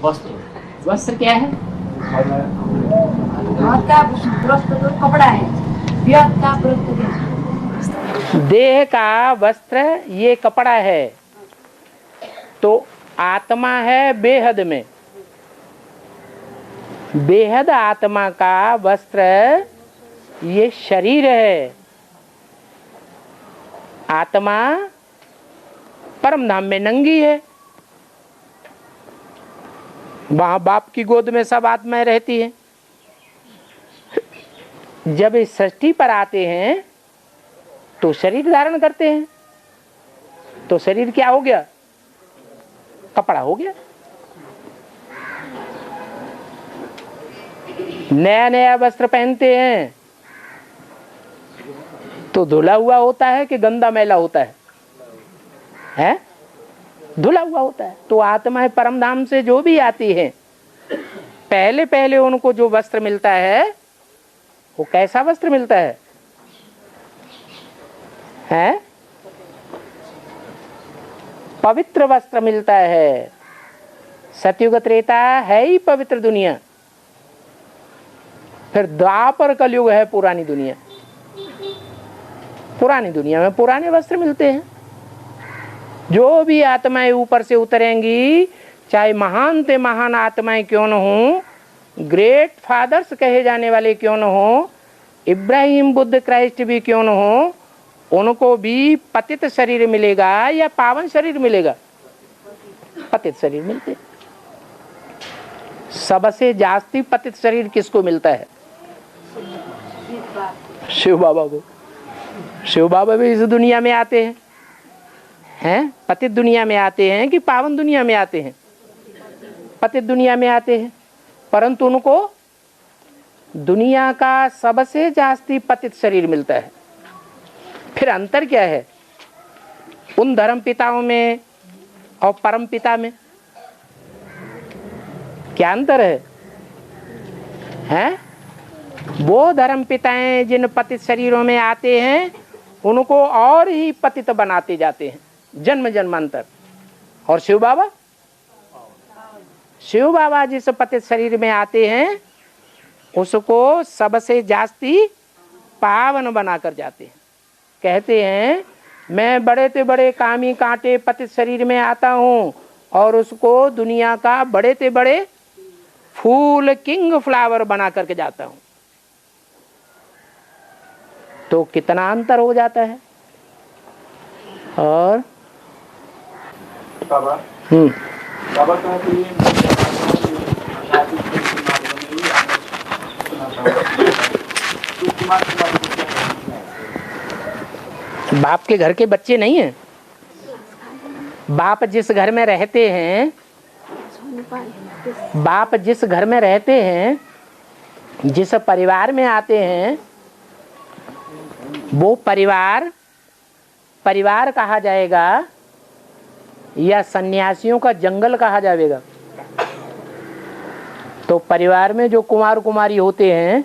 वस्त्र। वस्त्र क्या है? हाथ का वस्त्र तो कपड़ा है, देह का वस्त्र क्या है? देह का वस्त्र ये कपड़ा है, तो आत्मा है बेहद में। बेहद आत्मा का वस्त्र ये शरीर है। आत्मा परम धाम में नंगी है। वहां बाप की गोद में सब आत्माएं रहती हैं। जब इस सृष्टि पर आते हैं तो शरीर धारण करते हैं, तो शरीर क्या हो गया? कपड़ा हो गया। नया नया वस्त्र पहनते हैं तो धुला हुआ होता है कि गंदा मैला होता है? हैं? धुला हुआ होता है। तो आत्माएं परम धाम से जो भी आती है, पहले पहले उनको जो वस्त्र मिलता है वो कैसा वस्त्र मिलता है? हैं? पवित्र वस्त्र मिलता है। सतयुग त्रेता है ही पवित्र दुनिया, फिर द्वापर कलयुग है पुरानी दुनिया। पुरानी दुनिया में पुराने वस्त्र मिलते हैं। जो भी आत्माएं ऊपर से उतरेंगी, चाहे महान से महान आत्माएं क्यों न हो, ग्रेट फादर्स कहे जाने वाले क्यों न हो, इब्राहिम बुद्ध क्राइस्ट भी क्यों न हो, उनको भी पतित शरीर मिलेगा या पावन शरीर मिलेगा? पतित शरीर मिलते। सबसे जास्ती पतित शरीर किसको मिलता है? शिव बाबा को। शिव बाबा भी इस दुनिया में आते हैं, पतित दुनिया में आते हैं कि पावन दुनिया में आते हैं? पतित दुनिया में आते हैं, परंतु उनको दुनिया का सबसे जास्ती पतित शरीर मिलता है। फिर अंतर क्या है उन धर्म पिताओं में और परम पिता में? क्या अंतर है? हैं? वो धर्म पिताएं जिन पतित शरीरों में आते हैं उनको और ही पतित बनाते जाते हैं जन्म जन्मांतर। और शिव बाबा, शिव बाबा जिस पतित शरीर में आते हैं उसको सबसे जास्ती पावन बनाकर जाते हैं। कहते हैं मैं बड़े से बड़े कामी कांटे पतित शरीर में आता हूँ और उसको दुनिया का बड़े से बड़े फूल किंग फ्लावर बना करके जाता हूँ। तो कितना अंतर हो जाता है। और बाबा बाप के घर के बच्चे नहीं हैं। बाप जिस घर में रहते हैं, बाप जिस घर में रहते हैं, जिस परिवार में आते हैं, वो परिवार परिवार कहा जाएगा या सन्यासियों का जंगल कहा जाएगा? तो परिवार में जो कुमार कुमारी होते हैं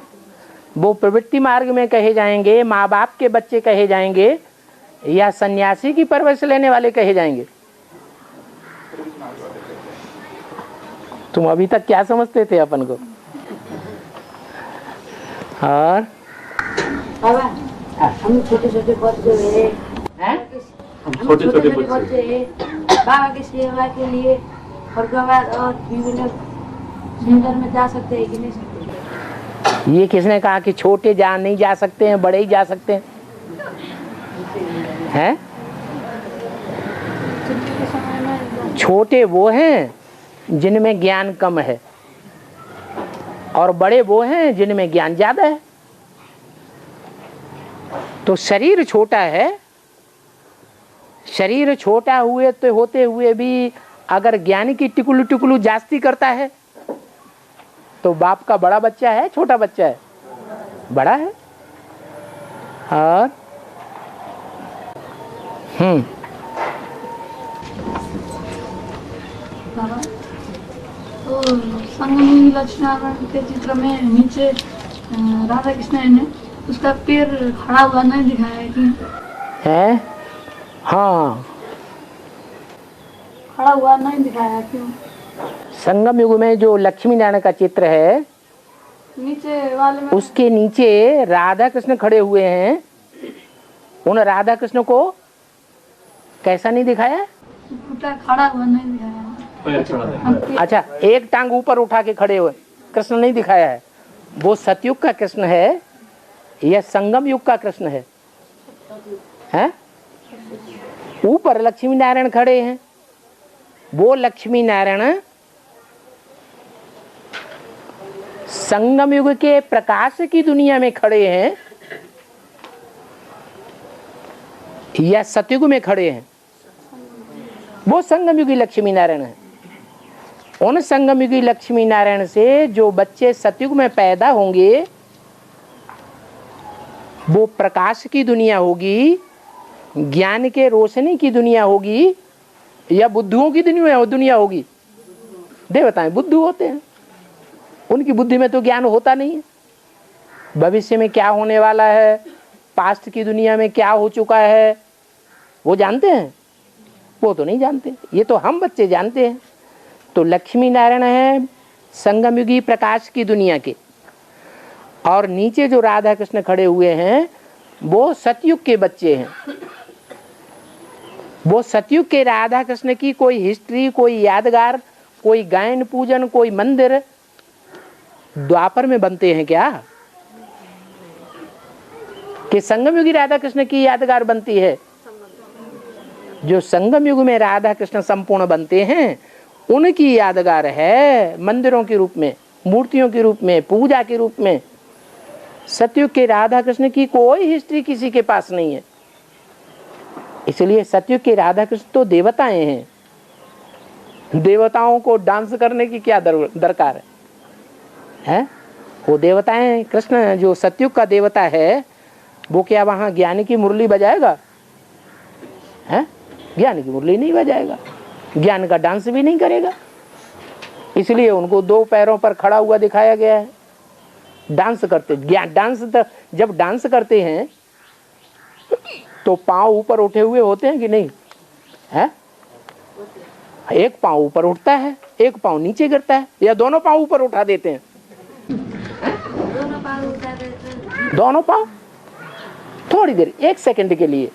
वो प्रवृत्ति मार्ग में कहे जाएंगे, माँ बाप के बच्चे कहे जाएंगे, या सन्यासी की परवरिश लेने वाले कहे जाएंगे? तुम अभी तक क्या समझते थे अपन को? और हम छोटे छोटे बच्चे हैं, छोटे छोटे बच्चे हैं, बाबा की सेवा के लिए फरीदाबाद और विभिन्न सेंटर में जा सकते हैं कि नहीं सकते? ये किसने कहा कि छोटे जा नहीं जा सकते हैं, बड़े ही जा सकते हैं? हैं? छोटे वो हैं जिनमें ज्ञान कम है और बड़े वो हैं जिनमें ज्ञान ज्यादा है। तो शरीर छोटा है, शरीर छोटा हुए तो होते हुए भी अगर ज्ञान की टिकुलू टिकुलू जास्ती करता है तो बाप का बड़ा बच्चा है छोटा बच्चा है? बड़ा है। और तो संगमी लक्ष्मण के चित्र में नीचे राधा कृष्ण है, उसका पैर खड़ा हुआ नहीं दिखाया है कि है? हाँ, खड़ा हुआ नहीं दिखाया क्यों? संगम युग में जो लक्ष्मी नारायण का चित्र है नीचे वाले में उसके नीचे राधा कृष्ण खड़े हुए हैं। उन राधा कृष्ण को कैसा नहीं दिखाया? उल्टा खड़ा हुआ नहीं दिखाया। पैर चढ़ा देंगे। अच्छा, एक टांग ऊपर उठा के खड़े हुए कृष्ण नहीं दिखाया है। वो सतयुग का कृष्ण है या संगम युग का कृष्ण है? हैं? ऊपर लक्ष्मी नारायण खड़े हैं। वो लक्ष्मी नारायण संगम युग के प्रकाश की दुनिया में खड़े हैं या सतयुग में खड़े हैं? वो संगम युगी लक्ष्मी नारायण है। उन संगम युगी लक्ष्मी नारायण से जो बच्चे सतयुग में पैदा होंगे वो प्रकाश की दुनिया होगी, ज्ञान के रोशनी की दुनिया होगी या बुद्धुओं की दुनिया होगी? देवताएं बुद्धू होते हैं, उनकी बुद्धि में तो ज्ञान होता नहीं है। भविष्य में क्या होने वाला है, पास्ट की दुनिया में क्या हो चुका है वो जानते हैं? वो तो नहीं जानते। ये तो हम बच्चे जानते हैं। तो लक्ष्मी नारायण है संगम युगी प्रकाश की दुनिया के, और नीचे जो राधा कृष्ण खड़े हुए हैं वो सतयुग के बच्चे हैं। वो सतयुग के राधा कृष्ण की कोई हिस्ट्री, कोई यादगार, कोई गायन पूजन, कोई मंदिर द्वापर में बनते हैं क्या? कि संगम युगी राधा कृष्ण की यादगार बनती है? जो संगम युग में राधा कृष्ण संपूर्ण बनते हैं उनकी यादगार है मंदिरों के रूप में, मूर्तियों के रूप में, पूजा के रूप में। सतयुग के राधा कृष्ण की कोई हिस्ट्री किसी के पास नहीं है। इसलिए सतयुग के राधा कृष्ण तो देवताएं हैं। देवताओं को डांस करने की क्या दरकार है? वो देवताएं, कृष्ण जो सतयुग का देवता है वो क्या वहां ज्ञान की मुरली बजाएगा? है? ज्ञान की मुरली नहीं बजाएगा, ज्ञान का डांस भी नहीं करेगा। इसलिए उनको दो पैरों पर खड़ा हुआ दिखाया गया है। डांस करते, डांस जब डांस करते हैं तो पांव ऊपर उठे हुए होते हैं कि नहीं? है? एक पांव ऊपर उठता है, एक पांव नीचे गिरता है, या दोनों पांव ऊपर उठा देते हैं? दोनों पांव थोड़ी देर, 1 सेकंड के लिए,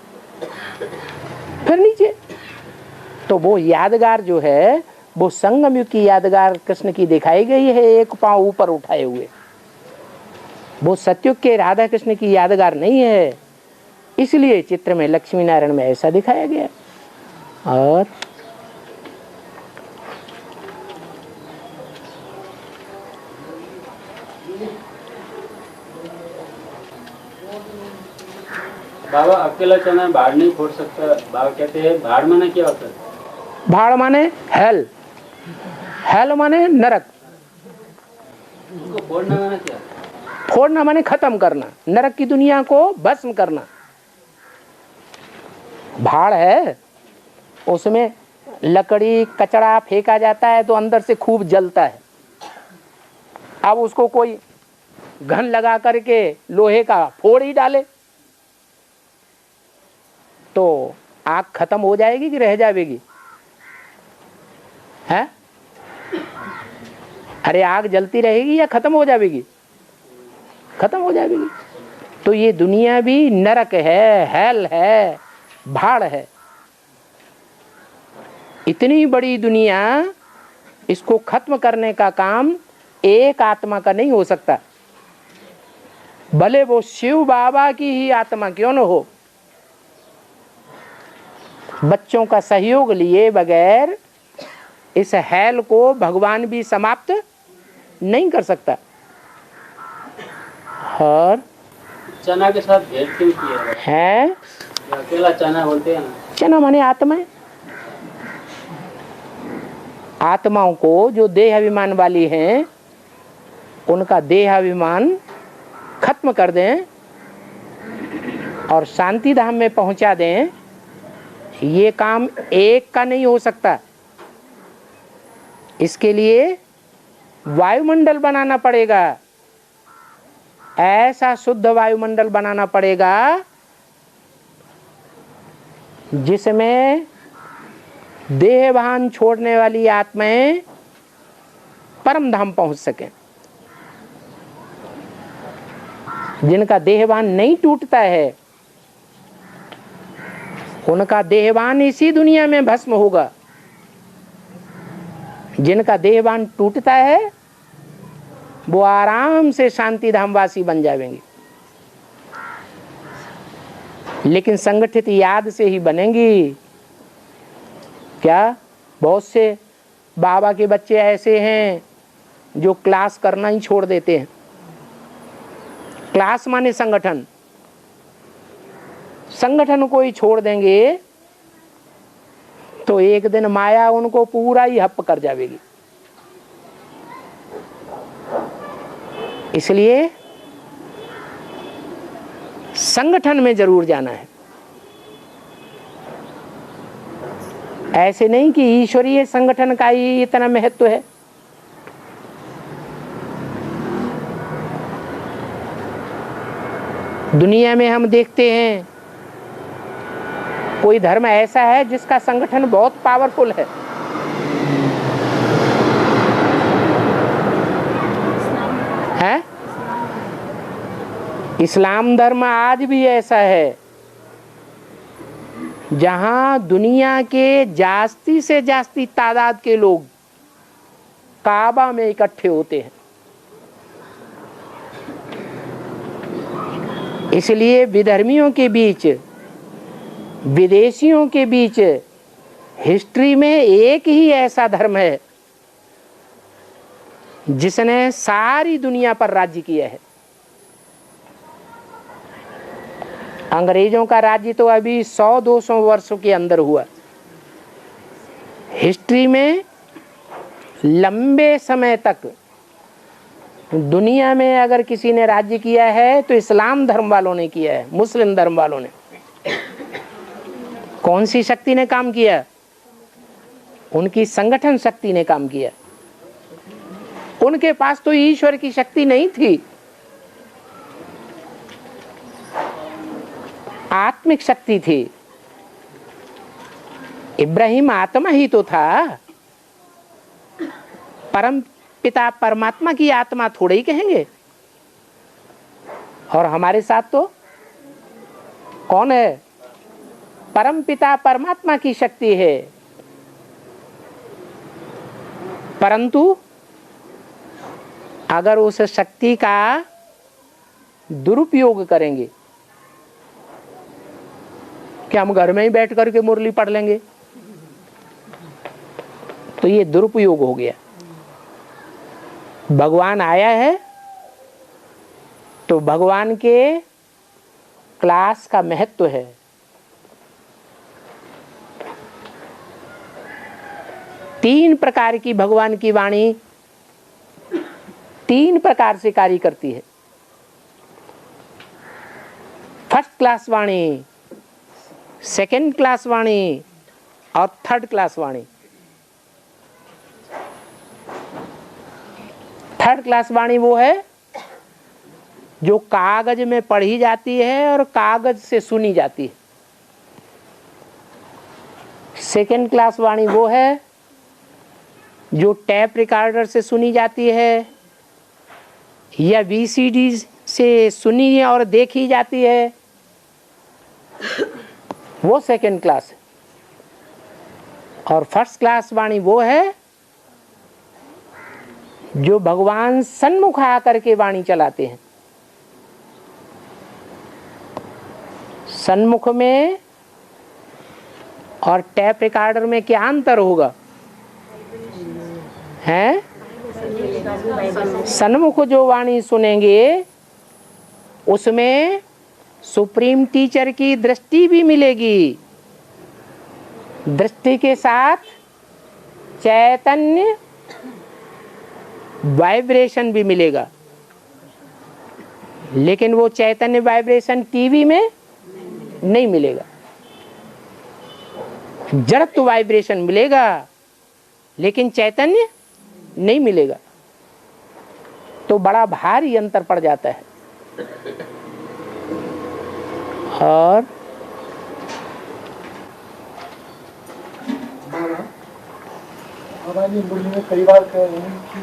फिर नीचे। तो वो यादगार जो है वो संगम युग की यादगार कृष्ण की दिखाई गई है, एक पांव ऊपर उठाए हुए। वो सतयुग के राधा कृष्ण की यादगार नहीं है। इसलिए चित्र में लक्ष्मी नारायण में ऐसा दिखाया गया। और बाबा अकेला चना भाड़ नहीं फोड़ सकता। बाबा कहते हैं भाड़ माने क्या होता है? भाड़ माने हेल, हेल माने नरक। उसको फोड़ना माने क्या? फोड़ना माने खत्म करना, नरक की दुनिया को भस्म करना। भाड़ है, उसमें लकड़ी कचरा फेंका जाता है तो अंदर से खूब जलता है। अब उसको कोई घन लगा करके लोहे का फोड़ ही डाले तो आग खत्म हो जाएगी कि रह जाएगी? है? अरे आग जलती रहेगी या खत्म हो जाएगी? खत्म हो जाएगी। तो ये दुनिया भी नरक है, हेल है, भाड़ है। इतनी बड़ी दुनिया, इसको खत्म करने का काम एक आत्मा का नहीं हो सकता, भले वो शिव बाबा की ही आत्मा क्यों न हो। बच्चों का सहयोग लिए बगैर इस हेल को भगवान भी समाप्त नहीं कर सकता। और चना के साथ भेद क्यों किया है? अकेला चना बोलते हैं ना। चना माने आत्मा है। आत्माओं को जो देह अभिमान वाली हैं उनका देह अभिमान खत्म कर दें और शांति धाम में पहुंचा दें, ये काम एक का नहीं हो सकता। इसके लिए वायुमंडल बनाना पड़ेगा, ऐसा शुद्ध वायुमंडल बनाना पड़ेगा जिसमें देह भान छोड़ने वाली आत्माएं परम धाम पहुंच सकें। जिनका देहवान नहीं टूटता है उनका देहवान इसी दुनिया में भस्म होगा। जिनका देहवान टूटता है वो आराम से शांति धामवासी बन जाएंगे, लेकिन संगठित याद से ही बनेंगी। क्या बहुत से बाबा के बच्चे ऐसे हैं जो क्लास करना ही छोड़ देते हैं। क्लास माने संगठन, संगठन को ही छोड़ देंगे तो एक दिन माया उनको पूरा ही हप कर जाएगी। इसलिए संगठन में जरूर जाना है। ऐसे नहीं कि ईश्वरीय संगठन का ही इतना महत्व है। दुनिया में हम देखते हैं कोई धर्म ऐसा है जिसका संगठन बहुत पावरफुल है। है? इस्लाम धर्म आज भी ऐसा है जहां दुनिया के जास्ती से जास्ती तादाद के लोग काबा में इकट्ठे होते हैं। इसलिए विधर्मियों के बीच, विदेशियों के बीच हिस्ट्री में एक ही ऐसा धर्म है जिसने सारी दुनिया पर राज्य किया है। अंग्रेजों का राज्य तो अभी 100-200 वर्षों के अंदर हुआ। हिस्ट्री में लंबे समय तक दुनिया में अगर किसी ने राज्य किया है तो इस्लाम धर्म वालों ने किया है, मुस्लिम धर्म वालों ने। कौन सी शक्ति ने काम किया? उनकी संगठन शक्ति ने काम किया। उनके पास तो ईश्वर की शक्ति नहीं थी, आत्मिक शक्ति थी। इब्राहिम आत्मा ही तो था, परम पिता परमात्मा की आत्मा थोड़े ही कहेंगे। और हमारे साथ तो कौन है? परम पिता परमात्मा की शक्ति है। परंतु अगर उस शक्ति का दुरुपयोग करेंगे, क्या हम घर में ही बैठ करके मुरली पढ़ लेंगे? तो ये दुरुपयोग हो गया। भगवान आया है तो भगवान के क्लास का महत्व है। तीन प्रकार की भगवान की वाणी तीन प्रकार से कार्य करती है। फर्स्ट क्लास वाणी, सेकेंड क्लास वाणी और थर्ड क्लास वाणी। थर्ड क्लास वाणी वो है जो कागज में पढ़ी जाती है और कागज से सुनी जाती है। सेकेंड क्लास वाणी वो है जो टैप रिकॉर्डर से सुनी जाती है या वीसीडी से सुनी और देखी जाती है, वो सेकेंड क्लास है। और फर्स्ट क्लास वाणी वो है जो भगवान सन्मुख आकर के वाणी चलाते हैं। सन्मुख में और टैप रिकॉर्डर में क्या अंतर होगा? हैं? सन्मुख जो वाणी सुनेंगे उसमें सुप्रीम टीचर की दृष्टि भी मिलेगी, दृष्टि के साथ चैतन्य वाइब्रेशन भी मिलेगा। लेकिन वो चैतन्य वाइब्रेशन टीवी में नहीं मिलेगा। जड़त्व वाइब्रेशन मिलेगा लेकिन चैतन्य नहीं मिलेगा। तो बड़ा भारी अंतर पड़ जाता है। और हमारी मुरली में कई बार कह रहे हैं कि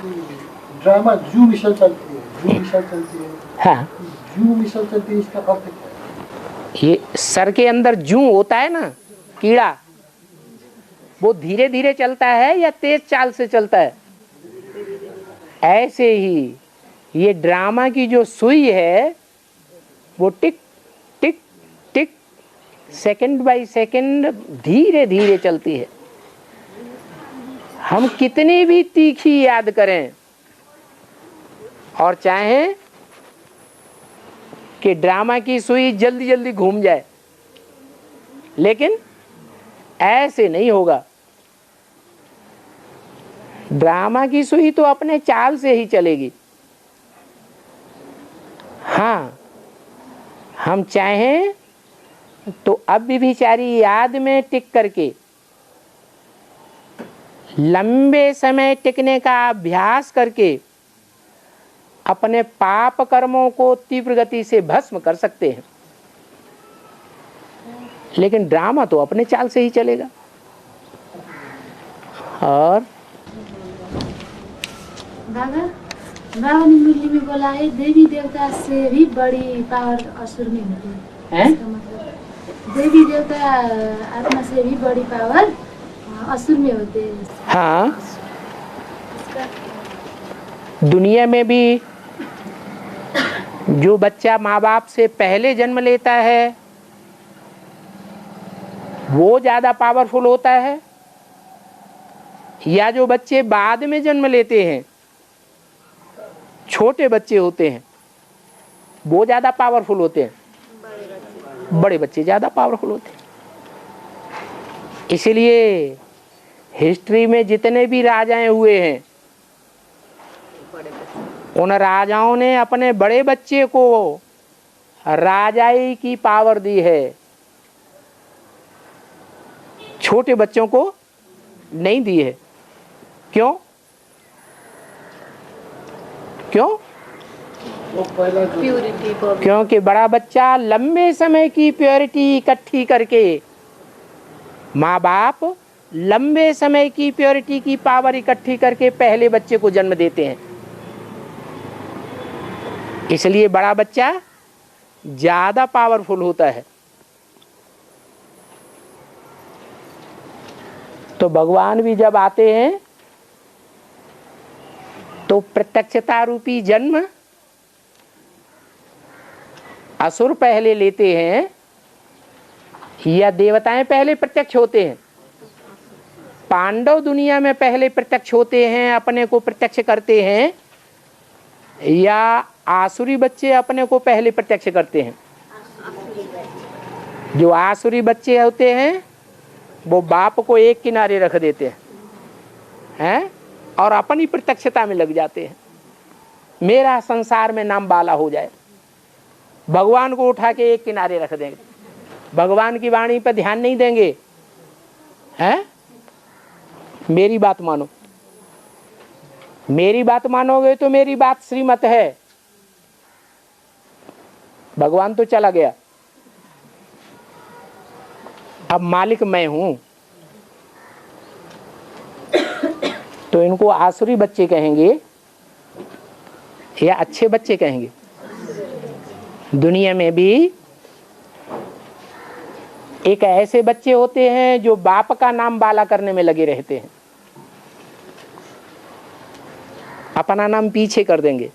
ड्रामा जू मिशल चलती है, जू मिशल चलती है। हाँ, जू मिशल चलती है, इसका अर्थ क्या है? ये सर के अंदर जू होता है ना, कीड़ा, वो धीरे धीरे चलता है या तेज चाल से चलता है? ऐसे ही ये ड्रामा की जो सुई है वो टिक टिक टिक सेकंड बाय सेकंड धीरे धीरे चलती है। हम कितनी भी तीखी याद करें और चाहें कि ड्रामा की सुई जल्दी जल्दी घूम जाए, लेकिन ऐसे नहीं होगा। ड्रामा की सुई तो अपने चाल से ही चलेगी। हाँ, हम चाहें तो अब भी बेचारी याद में टिक करके लंबे समय टिकने का अभ्यास करके अपने पाप कर्मों को तीव्र गति से भस्म कर सकते हैं, लेकिन ड्रामा तो अपने चाल से ही चलेगा। और बाबा, बाबा ने मुरली में बोला है देवी देवता से भी बड़ी पावर असुर में होती है। हैं? इसका मतलब देवी देवता आत्मा से भी बड़ी पावर असुर में होते हैं। हाँ, दुनिया में भी जो बच्चा माँ बाप से पहले जन्म लेता है वो ज्यादा पावरफुल होता है, या जो बच्चे बाद में जन्म लेते हैं, छोटे बच्चे होते हैं, वो ज्यादा पावरफुल होते हैं? बड़े बच्चे ज्यादा पावरफुल होते हैं। इसलिए हिस्ट्री में जितने भी राजाएं हुए हैं, उन राजाओं ने अपने बड़े बच्चे को राजाई की पावर दी है, छोटे बच्चों को नहीं दी है। क्यों? क्यों? क्योंकि बड़ा बच्चा लंबे समय की प्योरिटी इकट्ठी करके, माँ बाप लंबे समय की प्योरिटी की पावर इकट्ठी करके पहले बच्चे को जन्म देते हैं। इसलिए बड़ा बच्चा ज्यादा पावरफुल होता है। तो भगवान भी जब आते हैं तो प्रत्यक्षता रूपी जन्म असुर पहले लेते हैं या देवताएं पहले प्रत्यक्ष होते हैं? पांडव दुनिया में पहले प्रत्यक्ष होते हैं, अपने को प्रत्यक्ष करते हैं, या आसुरी बच्चे अपने को पहले प्रत्यक्ष करते हैं? जो आसुरी बच्चे होते हैं वो बाप को एक किनारे रख देते हैं और अपनी प्रत्यक्षता में लग जाते हैं, मेरा संसार में नाम बाला हो जाए। भगवान को उठा के एक किनारे रख देंगे, भगवान की वाणी पर ध्यान नहीं देंगे। हैं? मेरी बात मानो, मेरी बात मानोगे तो मेरी बात श्रीमत है। भगवान तो चला गया, अब मालिक मैं हूं। तो इनको आसुरी बच्चे कहेंगे या अच्छे बच्चे कहेंगे? दुनिया में भी एक ऐसे बच्चे होते हैं जो बाप का नाम बाला करने में लगे रहते हैं, अपना नाम पीछे कर देंगे।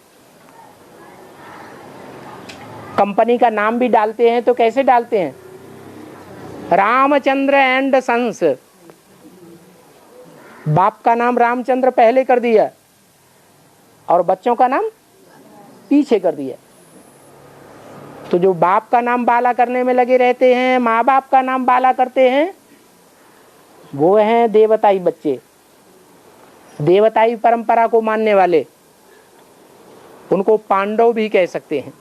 कंपनी का नाम भी डालते हैं तो कैसे डालते हैं? Ramchandra and sons. बाप का नाम रामचंद्र पहले कर दिया और बच्चों का नाम पीछे कर दिया। तो जो बाप का नाम बाला करने में लगे रहते हैं, माँ बाप का नाम बाला करते हैं, वो हैं देवताई बच्चे, देवताई परंपरा को मानने वाले। उनको पांडव भी कह सकते हैं।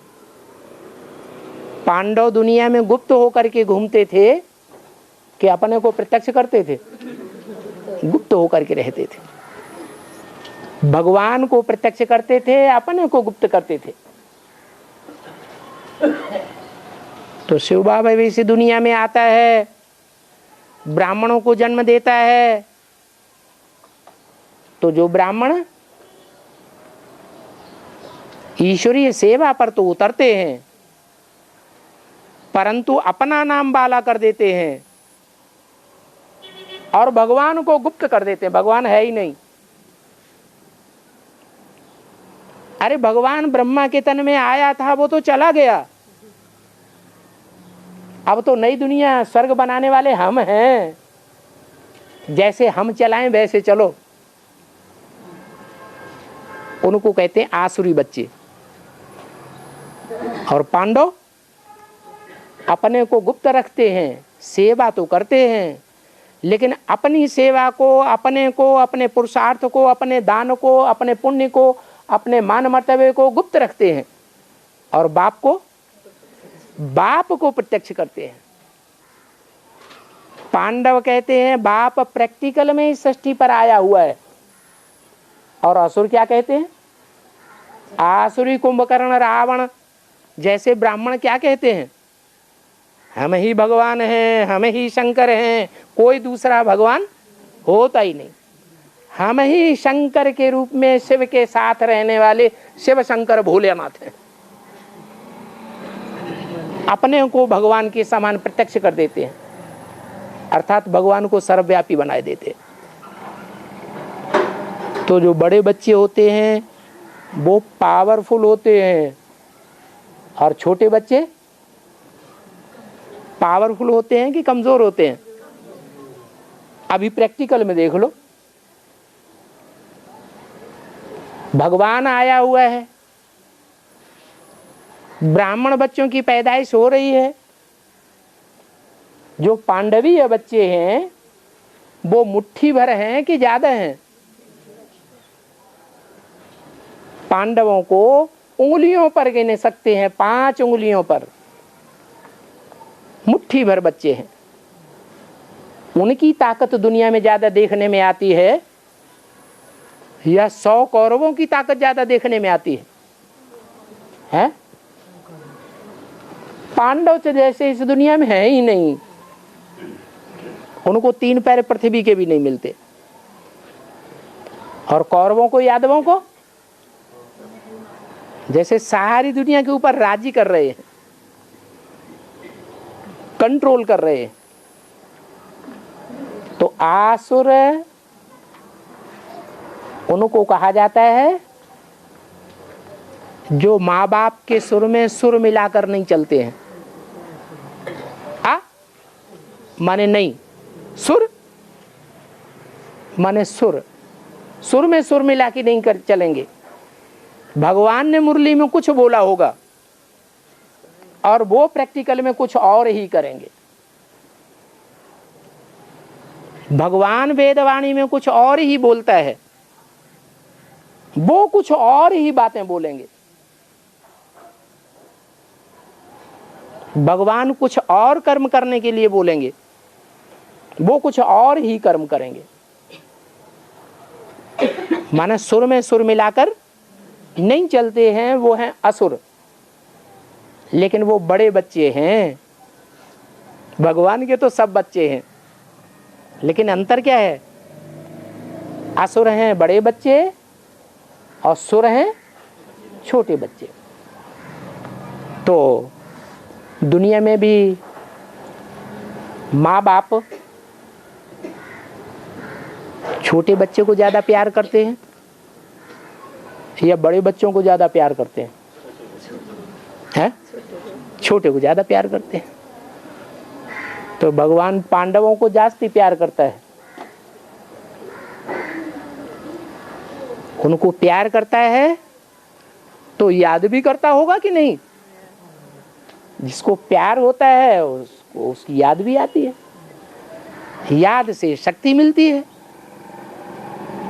पांडव दुनिया में गुप्त होकर के घूमते थे कि अपने को प्रत्यक्ष करते थे? गुप्त होकर के रहते थे। भगवान को प्रत्यक्ष करते थे, अपने को गुप्त करते थे। तो शिव बाबा भी इसी दुनिया में आता है, ब्राह्मणों को जन्म देता है, तो जो ब्राह्मण ईश्वरीय सेवा पर तो उतरते हैं, परंतु अपना नाम बाला कर देते हैं और भगवान को गुप्त कर देते हैं, भगवान है ही नहीं। अरे भगवान ब्रह्मा के तन में आया था, वो तो चला गया। अब तो नई दुनिया स्वर्ग बनाने वाले हम हैं, जैसे हम चलाएं वैसे चलो। उनको कहते हैं आसुरी बच्चे। और पांडव अपने को गुप्त रखते हैं, सेवा तो करते हैं, लेकिन अपनी सेवा को, अपने को, अपने पुरुषार्थ को, अपने दान को, अपने पुण्य को, अपने मान मर्तबे को गुप्त रखते हैं और बाप को प्रत्यक्ष करते हैं। पांडव कहते हैं बाप प्रैक्टिकल में इस सृष्टि पर आया हुआ है, और असुर क्या कहते हैं? आसुरी कुंभकर्ण रावण जैसे ब्राह्मण क्या कहते हैं? हम ही भगवान हैं, हम ही शंकर हैं, कोई दूसरा भगवान होता ही नहीं। हम ही शंकर के रूप में शिव के साथ रहने वाले शिव शंकर भोलेनाथ हैं। अपने को भगवान के समान प्रत्यक्ष कर देते हैं, अर्थात भगवान को सर्वव्यापी बनाए देते हैं। तो जो बड़े बच्चे होते हैं वो पावरफुल होते हैं, और छोटे बच्चे पावरफुल होते हैं कि कमजोर होते हैं? अभी प्रैक्टिकल में देख लो, भगवान आया हुआ है, ब्राह्मण बच्चों की पैदाइश हो रही है, जो पांडवीय बच्चे हैं वो मुट्ठी भर हैं कि ज्यादा हैं? पांडवों को उंगलियों पर गिन सकते हैं, 5 उंगलियों पर मुट्ठी भर बच्चे हैं। उनकी ताकत दुनिया में ज्यादा देखने में आती है या 100 कौरवों की ताकत ज्यादा देखने में आती है? पांडव तो जैसे इस दुनिया में है ही नहीं, उनको 3 पैर पृथ्वी के भी नहीं मिलते। और कौरवों को, यादवों को जैसे सारी दुनिया के ऊपर राजी कर रहे हैं, कंट्रोल कर रहे हैं। तो आसुर उनको कहा जाता है जो माँ बाप के सुर में सुर मिलाकर नहीं चलते हैं। माने नहीं, सुर माने सुर, सुर में सुर मिला के नहीं कर चलेंगे। भगवान ने मुरली में कुछ बोला होगा और वो प्रैक्टिकल में कुछ और ही करेंगे। भगवान वेदवाणी में कुछ और ही बोलता है, वो कुछ और ही बातें बोलेंगे। भगवान कुछ और कर्म करने के लिए बोलेंगे, वो कुछ और ही कर्म करेंगे। माने सुर में सुर मिलाकर नहीं चलते हैं, वो हैं असुर। लेकिन वो बड़े बच्चे हैं, भगवान के तो सब बच्चे हैं, लेकिन अंतर क्या है? असुर हैं बड़े बच्चे और सुर हैं छोटे बच्चे। तो दुनिया में भी माँ बाप छोटे बच्चे को ज्यादा प्यार करते हैं या बड़े बच्चों को ज्यादा प्यार करते हैं? हैं? छोटे को ज्यादा प्यार करते हैं। तो भगवान पांडवों को जास्ती प्यार करता है, उनको प्यार करता है तो याद भी करता होगा कि नहीं? जिसको प्यार होता है उसको उसकी याद भी आती है, याद से शक्ति मिलती है।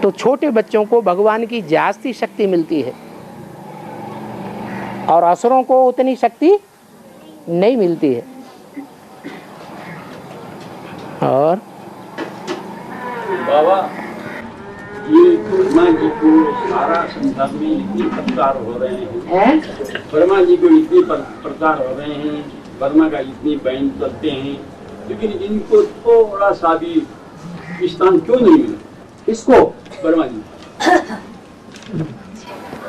तो छोटे बच्चों को भगवान की जास्ती शक्ति मिलती है और असुरों को उतनी शक्ति नहीं मिलती है। और बाबा, ये ब्रह्मा जी को सारा संसार में इतने प्रचार हो रहे हैं, ब्रह्मा जी को इतने प्रचार हो रहे हैं, ब्रह्मा का इतनी बहन करते हैं, लेकिन इनको थोड़ा सा भी स्थान क्यों नहीं मिला? इसको ब्रह्मा जी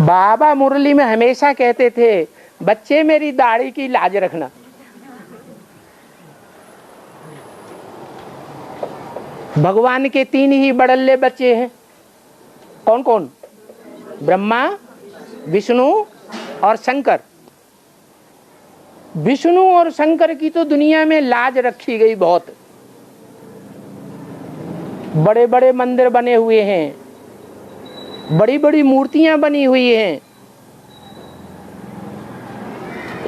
बाबा मुरली में हमेशा कहते थे, बच्चे मेरी दाढ़ी की लाज रखना। भगवान के 3 ही बड़ल्ले बच्चे हैं। कौन कौन? ब्रह्मा, विष्णु और शंकर। विष्णु और शंकर की तो दुनिया में लाज रखी गई बहुत। बड़े बड़े मंदिर बने हुए हैं, बड़ी बड़ी मूर्तियां बनी हुई हैं।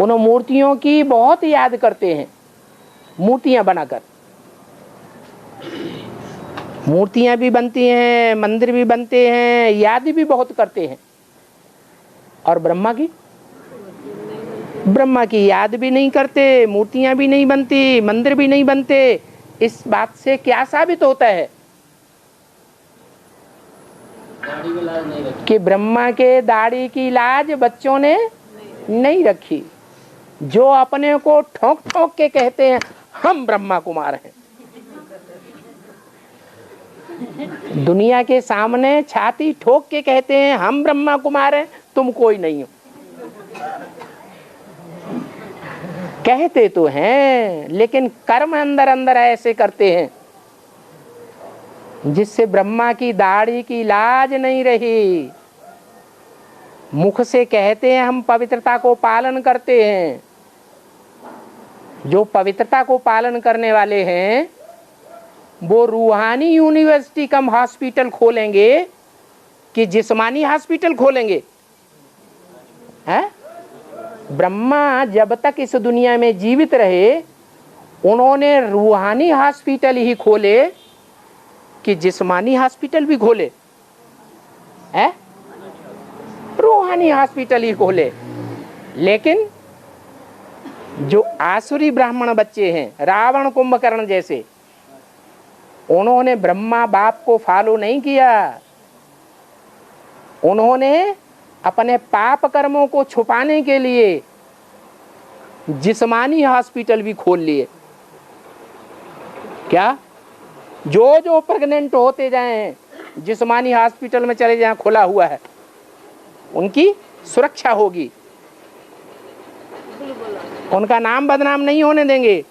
उन मूर्तियों की बहुत याद करते हैं, मूर्तियां बनाकर। मूर्तियां भी बनती हैं, मंदिर भी बनते हैं, याद भी बहुत करते हैं। और ब्रह्मा की याद भी नहीं करते, मूर्तियां भी नहीं बनती, मंदिर भी नहीं बनते। इस बात से क्या साबित होता है कि ब्रह्मा के दाढ़ी की लाज बच्चों ने नहीं रखी। जो अपने को ठोक ठोक के कहते हैं हम ब्रह्मा कुमार हैं, दुनिया के सामने छाती ठोक के कहते हैं हम ब्रह्मा कुमार हैं, तुम कोई नहीं हो। कहते तो हैं लेकिन कर्म अंदर अंदर ऐसे करते हैं जिससे ब्रह्मा की दाढ़ी की लाज नहीं रही। मुख से कहते हैं हम पवित्रता को पालन करते हैं। जो पवित्रता को पालन करने वाले हैं वो रूहानी यूनिवर्सिटी कम हॉस्पिटल खोलेंगे कि जिस्मानी हॉस्पिटल खोलेंगे? हैं? ब्रह्मा जब तक इस दुनिया में जीवित रहे उन्होंने रूहानी हॉस्पिटल ही खोले कि जिस्मानी हॉस्पिटल भी खोले? है? रूहानी हॉस्पिटल ही खोले। लेकिन जो आसुरी ब्राह्मण बच्चे हैं, रावण कुंभकर्ण जैसे, उन्होंने ब्रह्मा बाप को फॉलो नहीं किया। उन्होंने अपने पाप कर्मों को छुपाने के लिए जिस्मानी हॉस्पिटल भी खोल लिए। क्या? जो प्रेग्नेंट होते जाएं जिस्मानी हॉस्पिटल में चले जाएं, खुला हुआ है, उनकी सुरक्षा होगी, उनका नाम बदनाम नहीं होने देंगे।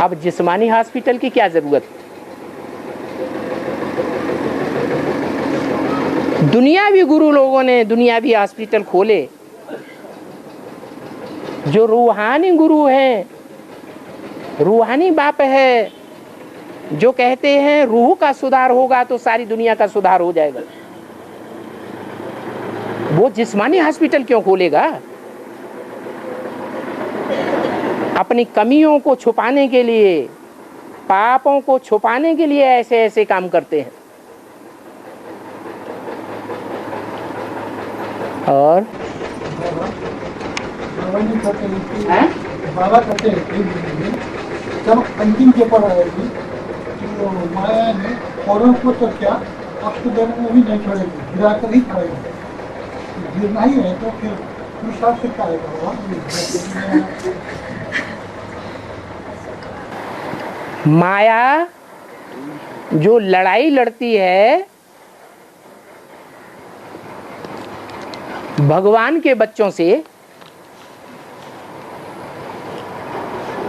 अब जिस्मानी हॉस्पिटल की क्या जरूरत? दुनियावी गुरु लोगों ने दुनियावी हॉस्पिटल खोले। जो रूहानी गुरु हैं, रूहानी बाप है, जो कहते हैं रूह का सुधार होगा तो सारी दुनिया का सुधार हो जाएगा, वो जिस्मानी हॉस्पिटल क्यों खोलेगा? अपनी कमियों को छुपाने के लिए, पापों को छुपाने के लिए ऐसे ऐसे काम करते हैं। और बाबा कहते हैं जब अंतिम पेपर आएगी तो माया ने औरों को तो क्या आपको देने में भी नहीं छोड़ेगी, गिरा कर ही खाएगी। गिरना ही है तो फिर पुरुषार्थ से खाएगा। माया जो लड़ाई लड़ती है भगवान के बच्चों से,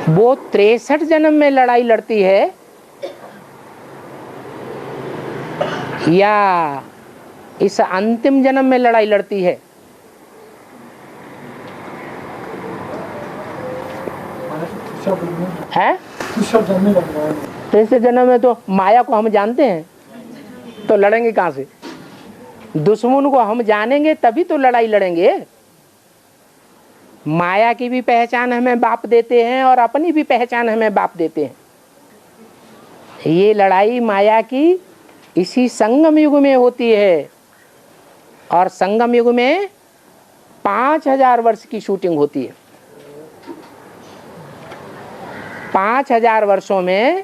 वो 63 जन्म में लड़ाई लड़ती है या इस अंतिम जन्म में लड़ाई लड़ती है? है? 63 जन्म में तो माया को हम जानते हैं, तो लड़ेंगे कहां से? दुश्मन को हम जानेंगे तभी तो लड़ाई लड़ेंगे। माया की भी पहचान हमें बाप देते हैं और अपनी भी पहचान हमें बाप देते हैं। ये लड़ाई माया की इसी संगम युग में होती है, और संगम युग में 5000 वर्ष की शूटिंग होती है। 5000 वर्षों में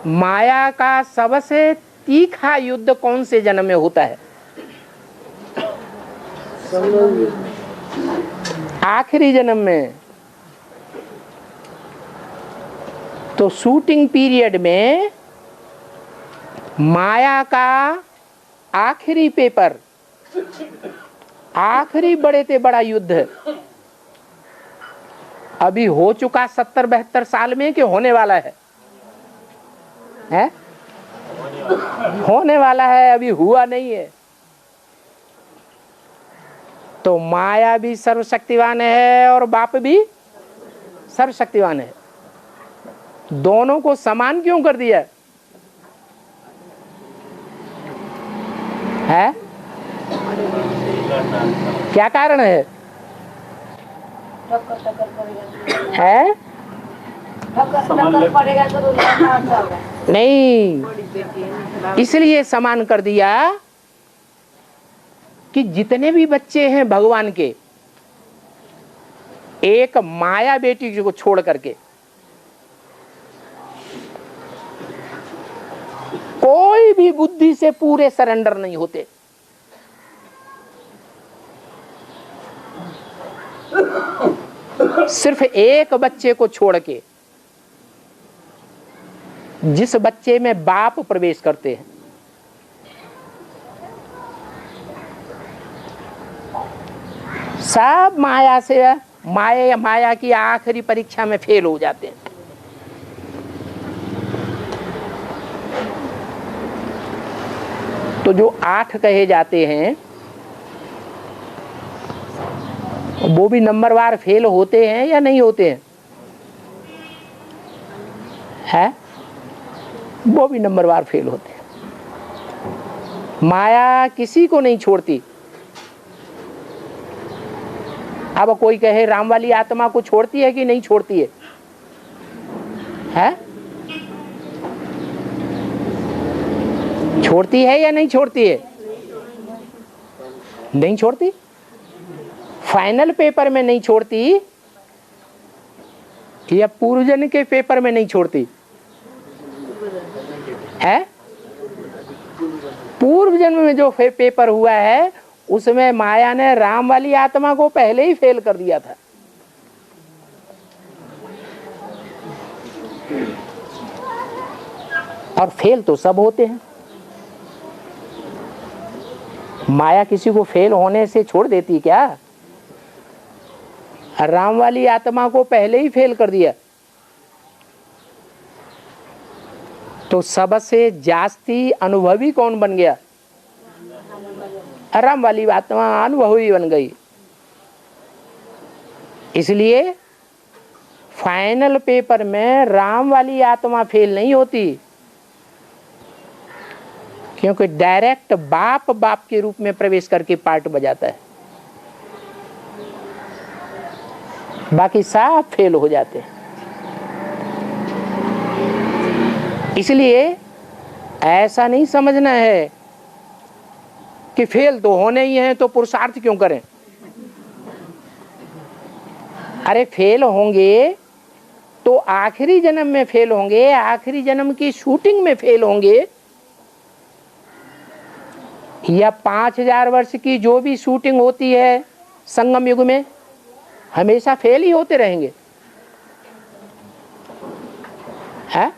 माया का सबसे तीखा युद्ध कौन से जन्म में होता है? आखिरी जन्म में। तो शूटिंग पीरियड में माया का आखिरी पेपर, आखिरी बड़े से बड़ा युद्ध अभी हो चुका 70-72 साल में कि होने वाला है? होने वाला है, अभी हुआ नहीं है। तो माया भी सर्वशक्तिवान है और बाप भी सर्वशक्तिवान है। दोनों को समान क्यों कर दिया है? क्या कारण है? है टक्कर पड़ेगा तो लड़ना होगा। नहीं, इसलिए समान कर दिया कि जितने भी बच्चे हैं भगवान के, एक माया बेटी को छोड़ करके कोई भी बुद्धि से पूरे सरेंडर नहीं होते। सिर्फ एक बच्चे को छोड़ के, जिस बच्चे में बाप प्रवेश करते हैं, सब माया से माया की आखिरी परीक्षा में फेल हो जाते हैं। तो जो 8 कहे जाते हैं वो भी नंबरवार फेल होते हैं या नहीं होते हैं? है? वो भी नंबरवार फेल होते हैं। माया किसी को नहीं छोड़ती। अब कोई कहे राम वाली आत्मा को छोड़ती है कि नहीं छोड़ती है? है? छोड़ती है या नहीं छोड़ती है? नहीं छोड़ती। फाइनल पेपर में नहीं छोड़ती या पूर्वजन्म के पेपर में नहीं छोड़ती है? पूर्व जन्म में जो पेपर हुआ है उसमें माया ने राम वाली आत्मा को पहले ही फेल कर दिया था। और फेल तो सब होते हैं। माया किसी को फेल होने से छोड़ देती क्या? राम वाली आत्मा को पहले ही फेल कर दिया। तो सबसे जास्ती अनुभवी कौन बन गया? राम वाली आत्मा अनुभवी बन गई। इसलिए फाइनल पेपर में राम वाली आत्मा फेल नहीं होती, क्योंकि डायरेक्ट बाप के रूप में प्रवेश करके पार्ट बजाता है। बाकी सब फेल हो जाते हैं। इसलिए ऐसा नहीं समझना है कि फेल तो होने ही हैं तो पुरुषार्थ क्यों करें। अरे फेल होंगे तो आखिरी जन्म में फेल होंगे, आखिरी जन्म की शूटिंग में फेल होंगे, या 5000 वर्ष की जो भी शूटिंग होती है संगम युग में, हमेशा फेल ही होते रहेंगे। है?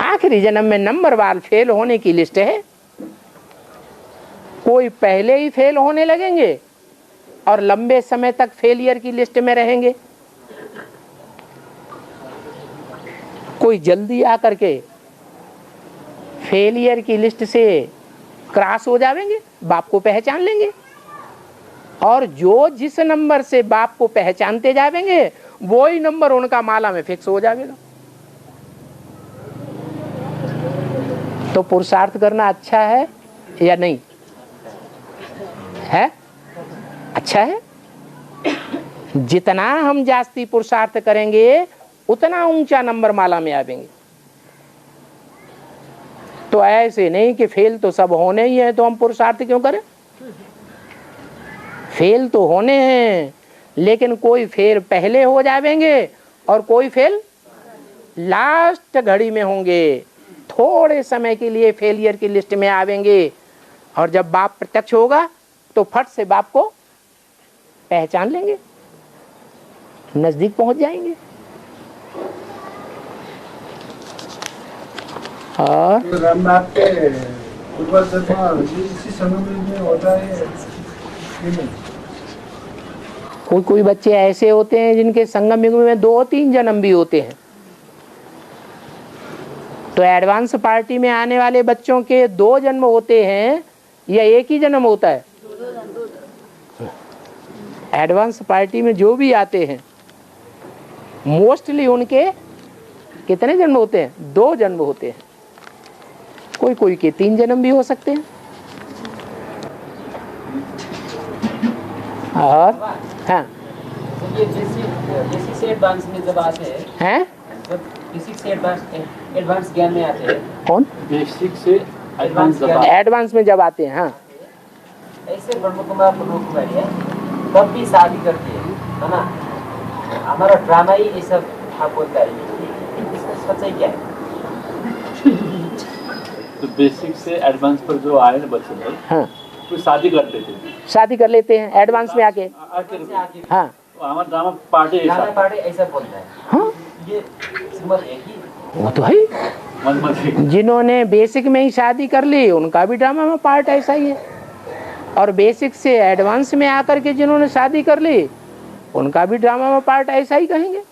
आखिरी जन्म में नंबरवार फेल होने की लिस्ट है। कोई पहले ही फेल होने लगेंगे और लंबे समय तक फेलियर की लिस्ट में रहेंगे, कोई जल्दी आकर के फेलियर की लिस्ट से क्रॉस हो जाएंगे, बाप को पहचान लेंगे, और जो जिस नंबर से बाप को पहचानते जाएंगे वही नंबर उनका माला में फिक्स हो जाएगा। तो पुरुषार्थ करना अच्छा है या नहीं है? अच्छा है। जितना हम जास्ती पुरुषार्थ करेंगे उतना ऊंचा नंबर माला में आवेंगे। तो ऐसे नहीं कि फेल तो सब होने ही है तो हम पुरुषार्थ क्यों करें। फेल तो होने हैं, लेकिन कोई फेल पहले हो जाएंगे और कोई फेल लास्ट घड़ी में होंगे, थोड़े समय के लिए फेलियर की लिस्ट में आवेंगे, और जब बाप प्रत्यक्ष होगा तो फट से बाप को पहचान लेंगे, नजदीक पहुंच जाएंगे। और रामनाथ के पूर्वजन्म इसी समय में होता है कि नहीं? कोई कोई बच्चे ऐसे होते हैं जिनके संगम युग में 2-3 जन्म भी होते हैं। तो एडवांस पार्टी में आने वाले बच्चों के 2 जन्म होते हैं या एक ही जन्म होता है? एडवांस पार्टी में जो भी आते हैं मोस्टली उनके कितने जन्म होते हैं? 2 जन्म होते हैं। कोई कोई के 3 जन्म भी हो सकते हैं। और हाँ, ये बेसिक से एडवांस में जब आते हैं, जब बेसिक से एडवांस ज्ञान में आते हैं, कौन बेसिक से एडवांस एडवांस में जब आते हैं? हाँ, ऐसे ब्रह्म कुमार प्रमुख कुमारी है, तब भी शादी करती है ना? हमारा ड्रामा ही ये सब आप बोलता है, इसका सच्चाई क्या है? तो बेसिक से एडवांस पर जो आए ना बच्चे लोग, हाँ, तो शादी करते थे, शादी कर लेते हैं एडवांस में आके। हाँ हमारा ड्रामा पार्टी ड्रामा पार्टी ऐसा बोलता है। हाँ, ये सिमत एक ही वो तो है। जिन्होंने बेसिक में ही शादी कर ली उनका भी ड्रामा में पार्ट ऐसा ही है, और बेसिक से एडवांस में आकर के जिन्होंने शादी कर ली उनका भी ड्रामा में पार्ट ऐसा ही कहेंगे।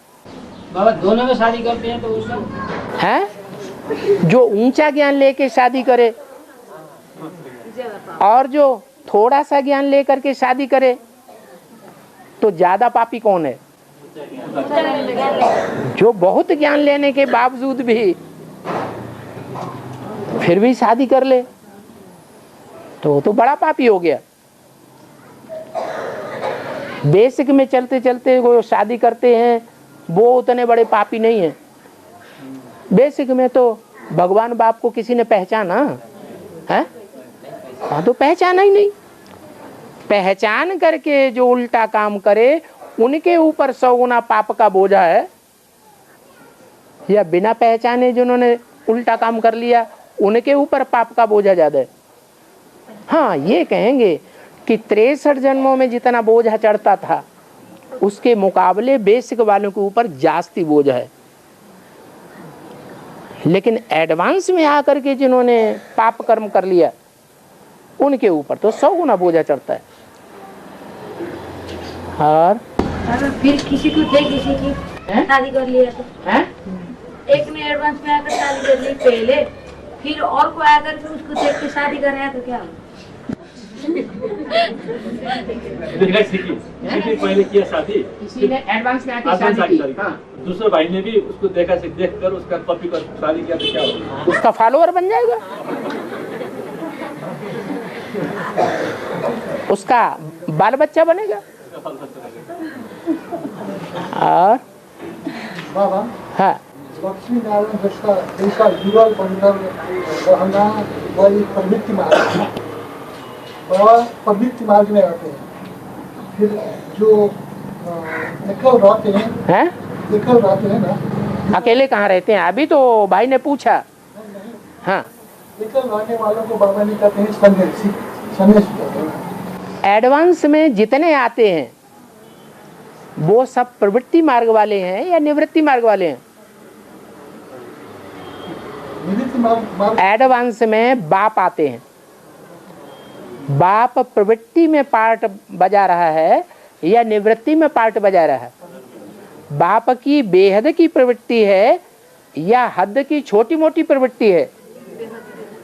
बाबा दोनों में शादी करते हैं तो उसमें है जो ऊंचा ज्ञान लेके शादी करे और जो थोड़ा सा ज्ञान लेकर के शादी करे, तो ज्यादा पापी कौन है? जो बहुत ज्ञान लेने के बावजूद भी फिर भी शादी कर ले तो वो तो बड़ा पापी हो गया। बेसिक में चलते चलते वो शादी करते हैं वो उतने बड़े पापी नहीं है। बेसिक में तो भगवान बाप को किसी ने पहचाना है? हाँ, तो पहचाना ही नहीं। पहचान करके जो उल्टा काम करे उनके ऊपर 100 गुना पाप का बोझा है, या बिना पहचाने जिन्होंने उल्टा काम कर लिया उनके ऊपर पाप का बोझा ज्यादा है। हाँ, ये कहेंगे कि 63 जन्मों में जितना बोझा चढ़ता था उसके मुकाबले बेसिक वालों के ऊपर जास्ती बोझ है। लेकिन एडवांस में आकर के जिन्होंने पाप कर्म कर लिया उनके ऊपर तो 100 गुना बोझा चढ़ता है। और फिर किसी को थे किसी की शादी कर लिया तो हैं? एक ने एडवांस में आकर शादी कर ली पहले, फिर और को आकर के उसको देख के शादी कर रहा है तो क्या होगा? सीखी पहले किया शादी, किसी ने एडवांस में आके आसान शादी शादी की। हाँ, दूसरे भाई ने भी उसको देखा से देख कर उसका पपी पर शादी किया तो क्या होगा? उसका फॉलोअर बन जाएगा, उसका बाल बच्चा बनेगा। और बाबा हाँ, लक्ष्मी नारायण जैसा युगल बंधन रहना वही प्रवृत्ति मार्ग है, और प्रवृत्ति मार्ग में रहते हैं। फिर जो एकल रहते हैं, एकल रहते हैं ना, अकेले कहाँ रहते हैं? अभी तो भाई ने पूछा। हाँ, एकल रहने वालों को बाबा ने कहते हैं सन्यासी, सन्यासी कहते हैं। एडवांस में जितने आते हैं वो सब प्रवृत्ति मार्ग वाले हैं या निवृत्ति मार्ग वाले हैं? निवृत्ति मार्ग। एडवांस में बाप आते हैं, बाप प्रवृत्ति में पार्ट बजा रहा है या निवृत्ति में पार्ट बजा रहा है? बाप की बेहद की प्रवृत्ति है या हद की छोटी मोटी प्रवृत्ति है?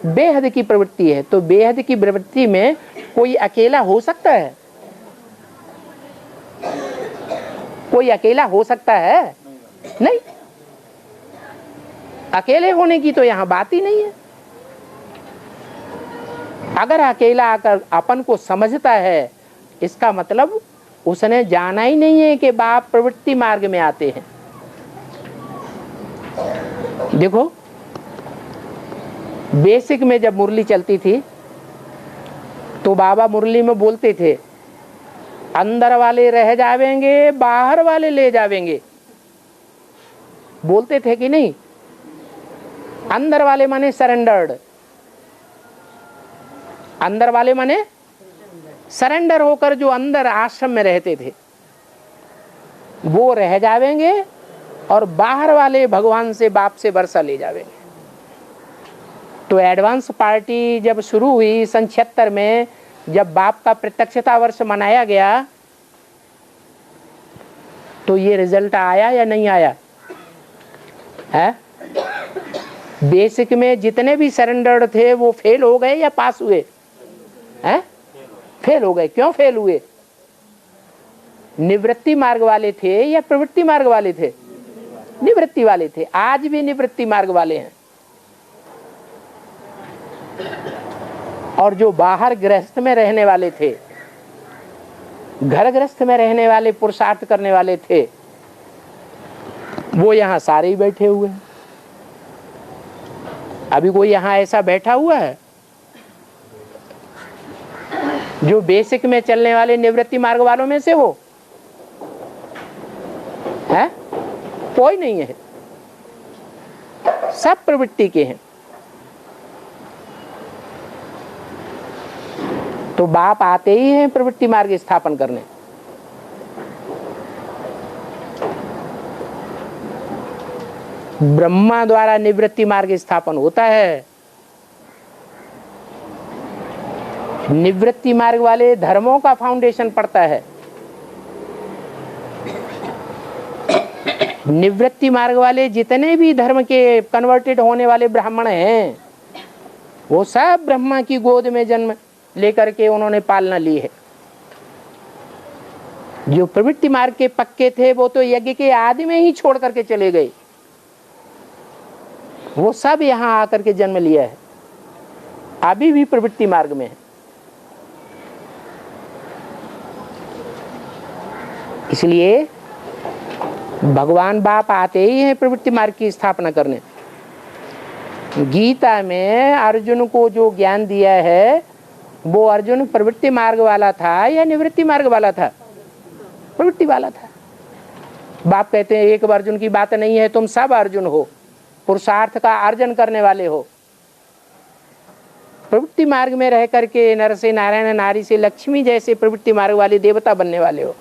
बेहद की प्रवृत्ति है। तो बेहद की प्रवृत्ति में कोई अकेला हो सकता है? कोई अकेला हो सकता है? नहीं, अकेले होने की तो यहाँ बात ही नहीं है। अगर अकेला आकर अपन को समझता है इसका मतलब उसने जाना ही नहीं है कि बाप प्रवृत्ति मार्ग में आते हैं। देखो, बेसिक में जब मुरली चलती थी तो बाबा मुरली में बोलते थे अंदर वाले रह जावेंगे बाहर वाले ले जावेंगे। बोलते थे कि नहीं? अंदर वाले माने सरेंडर्ड, अंदर वाले माने सरेंडर होकर जो अंदर आश्रम में रहते थे वो रह जावेंगे और बाहर वाले भगवान से बाप से वर्षा ले जावेंगे। तो एडवांस पार्टी जब शुरू हुई सन 76 में, जब बाप का प्रत्यक्षता वर्ष मनाया गया, तो ये रिजल्ट आया या नहीं आया है? बेसिक में जितने भी सरेंडर्ड थे वो फेल हो गए या पास हुए हैं? फेल हो गए। क्यों फेल हुए? निवृत्ति मार्ग वाले थे या प्रवृत्ति मार्ग वाले थे? निवृत्ति वाले थे। आज भी निवृत्ति मार्ग वाले हैं। और जो बाहर गृहस्थ में रहने वाले थे, घर गृहस्थ में रहने वाले, पुरुषार्थ करने वाले थे, वो यहां सारे ही बैठे हुए हैं। अभी कोई यहां ऐसा बैठा हुआ है जो बेसिक में चलने वाले निवृत्ति मार्ग वालों में से हो? है? कोई नहीं है, सब प्रवृत्ति के हैं। तो बाप आते ही हैं प्रवृत्ति मार्ग स्थापन करने। ब्रह्मा द्वारा निवृत्ति मार्ग स्थापन होता है। निवृत्ति मार्ग वाले धर्मों का फाउंडेशन पड़ता है। निवृत्ति मार्ग वाले जितने भी धर्म के कन्वर्टेड होने वाले ब्राह्मण हैं, वो सब ब्रह्मा की गोद में जन्म लेकर के उन्होंने पालना ली है। जो प्रवृत्ति मार्ग के पक्के थे वो तो यज्ञ के आदि में ही छोड़ करके चले गए। वो सब यहां आकर के जन्म लिया है, अभी भी प्रवृत्ति मार्ग में है। इसलिए भगवान बाप आते ही हैं प्रवृत्ति मार्ग की स्थापना करने। गीता में अर्जुन को जो ज्ञान दिया है, वो अर्जुन प्रवृत्ति मार्ग वाला था या निवृत्ति मार्ग वाला था? प्रवृत्ति वाला था। बाप कहते हैं एक अर्जुन की बात नहीं है, तुम सब अर्जुन हो, पुरुषार्थ का अर्जन करने वाले हो। प्रवृत्ति मार्ग में रह करके नर से नारायण, नारी से लक्ष्मी जैसे प्रवृत्ति मार्ग वाले देवता बनने वाले हो।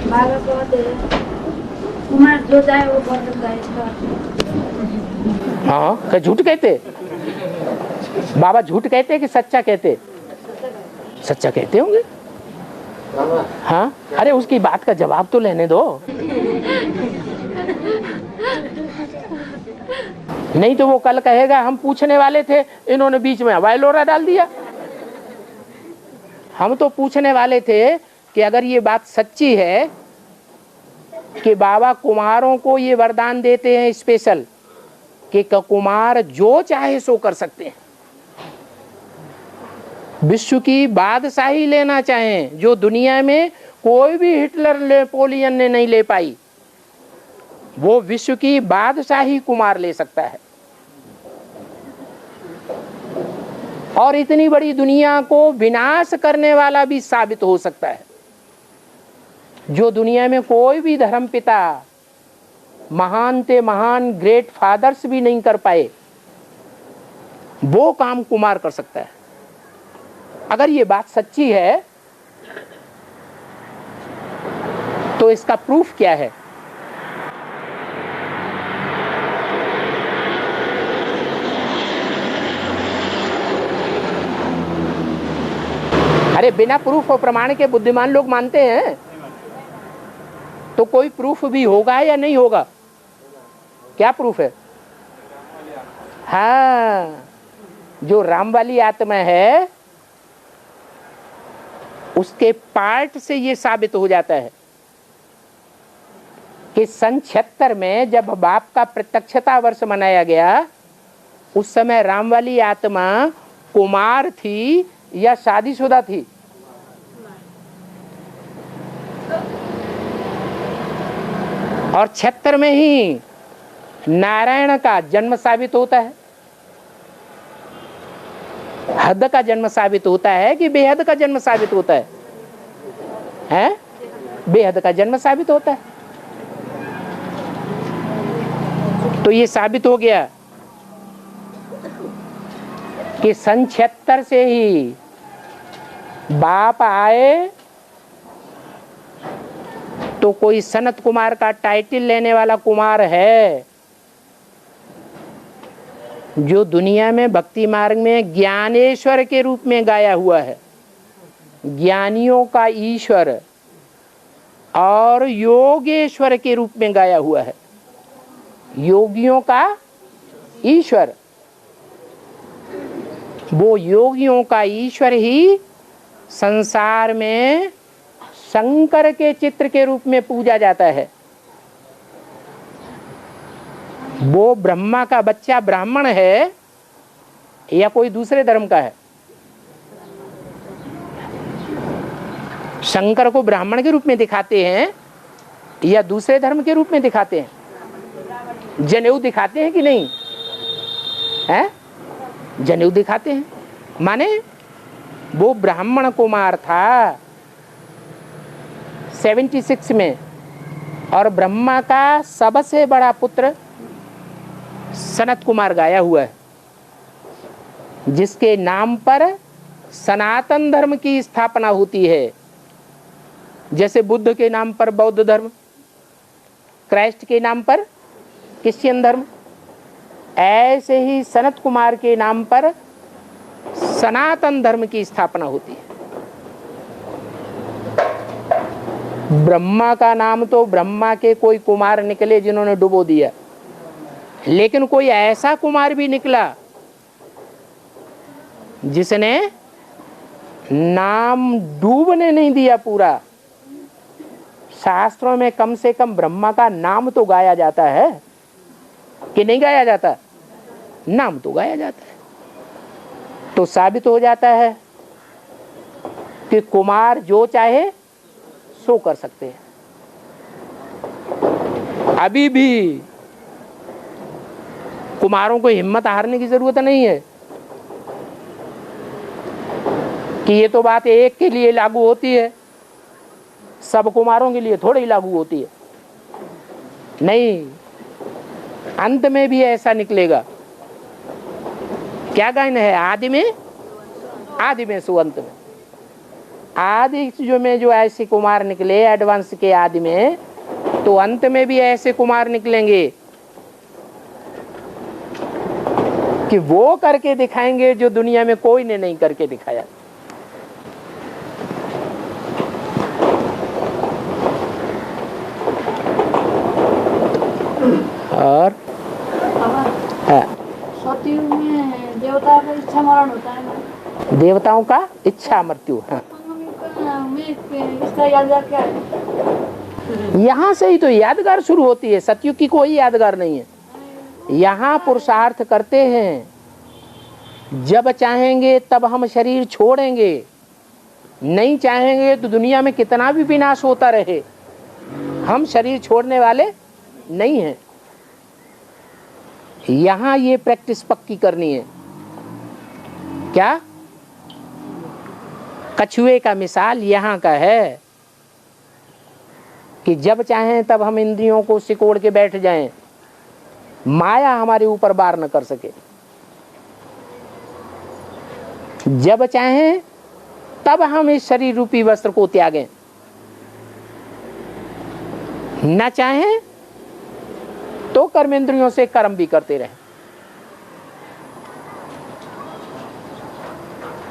बाबा कहते हैं कुमार जो चाहे वो कर सकता है इसका। हाँ, क्या झूठ कहते? बाबा झूठ कहते कि सच्चा कहते? सच्चा कहते होंगे। हाँ, अरे उसकी बात का जवाब तो लेने दो। नहीं तो वो कल कहेगा हम पूछने वाले थे, इन्होंने बीच में वायलोरा डाल दिया। हम तो पूछने वाले थे कि अगर ये बात सच्ची है कि बाबा कुमारों को ये वरदान देते हैं स्पेशल कि कुमार जो चाहे सो कर सकते हैं, विश्व की बादशाही लेना चाहें जो दुनिया में कोई भी हिटलर नेपोलियन ने नहीं ले पाई, वो विश्व की बादशाही कुमार ले सकता है। और इतनी बड़ी दुनिया को विनाश करने वाला भी साबित हो सकता है। जो दुनिया में कोई भी धर्मपिता, महान ते महान ग्रेट फादर्स भी नहीं कर पाए, वो काम कुमार कर सकता है। अगर ये बात सच्ची है तो इसका प्रूफ क्या है? अरे बिना प्रूफ और प्रमाण के बुद्धिमान लोग मानते हैं, तो कोई प्रूफ भी होगा या नहीं होगा? क्या प्रूफ है? हाँ, जो राम वाली आत्मा है उसके पार्ट से ये साबित हो जाता है कि सन 76 में जब बाप का प्रत्यक्षता वर्ष मनाया गया, उस समय राम वाली आत्मा कुमार थी या शादीशुदा थी? और 76 में ही नारायण का जन्म साबित होता है। हद का जन्म साबित होता है कि बेहद का जन्म साबित होता है? हैं? बेहद का जन्म साबित होता है। तो ये साबित हो गया कि सन 76 से ही बाप आए तो कोई सनत कुमार का टाइटल लेने वाला कुमार है जो दुनिया में भक्ति मार्ग में ज्ञानेश्वर के रूप में गाया हुआ है, ज्ञानियों का ईश्वर और योगेश्वर के रूप में गाया हुआ है, योगियों का ईश्वर। वो योगियों का ईश्वर ही संसार में शंकर के चित्र के रूप में पूजा जाता है। वो ब्रह्मा का बच्चा ब्राह्मण है या कोई दूसरे धर्म का है? शंकर को ब्राह्मण के रूप में दिखाते हैं या दूसरे धर्म के रूप में दिखाते हैं? जनेऊ दिखाते हैं कि नहीं है? जनेऊ दिखाते हैं। माने वो ब्राह्मण कुमार था 76 में, और ब्रह्मा का सबसे बड़ा पुत्र सनत कुमार गाया हुआ है, जिसके नाम पर सनातन धर्म की स्थापना होती है। जैसे बुद्ध के नाम पर बौद्ध धर्म, क्राइस्ट के नाम पर क्रिश्चियन धर्म, ऐसे ही सनत कुमार के नाम पर सनातन धर्म की स्थापना होती है। ब्रह्मा का नाम तो ब्रह्मा के कोई कुमार निकले जिन्होंने डुबो दिया, लेकिन कोई ऐसा कुमार भी निकला जिसने नाम डूबने नहीं दिया पूरा। शास्त्रों में कम से कम ब्रह्मा का नाम तो गाया जाता है कि नहीं गाया जाता? नाम तो गाया जाता है। तो साबित हो जाता है कि कुमार जो चाहे सो कर सकते हैं। अभी भी कुमारों को हिम्मत हारने की जरूरत नहीं है कि ये तो बात एक के लिए लागू होती है, सब कुमारों के लिए थोड़ी लागू होती है। नहीं, अंत में भी ऐसा निकलेगा। क्या गायन है? आदि में सो अंत में। आदि जो ऐसे कुमार निकले एडवांस के आदि में, तो अंत में भी ऐसे कुमार निकलेंगे कि वो करके दिखाएंगे जो दुनिया में कोई ने नहीं करके दिखाया। और सतयुग में देवताओं का इच्छा मरण होता है ना? देवताओं का इच्छा मृत्यु। हाँ, इसका यादगार क्या है? यहाँ से ही तो यादगार शुरू होती है। सतयुग की कोई यादगार नहीं है। यहाँ पुरुषार्थ करते हैं, जब चाहेंगे तब हम शरीर छोड़ेंगे, नहीं चाहेंगे तो दुनिया में कितना भी विनाश होता रहे, हम शरीर छोड़ने वाले नहीं हैं। यहाँ ये प्रैक्टिस पक्की करनी है। क्या? कछुए का मिसाल यहाँ का है कि जब चाहें तब हम इंद्रियों को सिकोड़ के बैठ जाएं, माया हमारे ऊपर वार न कर सके। जब चाहें तब हम इस शरीर रूपी वस्त्र को त्यागें, न चाहें तो कर्मेंद्रियों से कर्म भी करते रहें।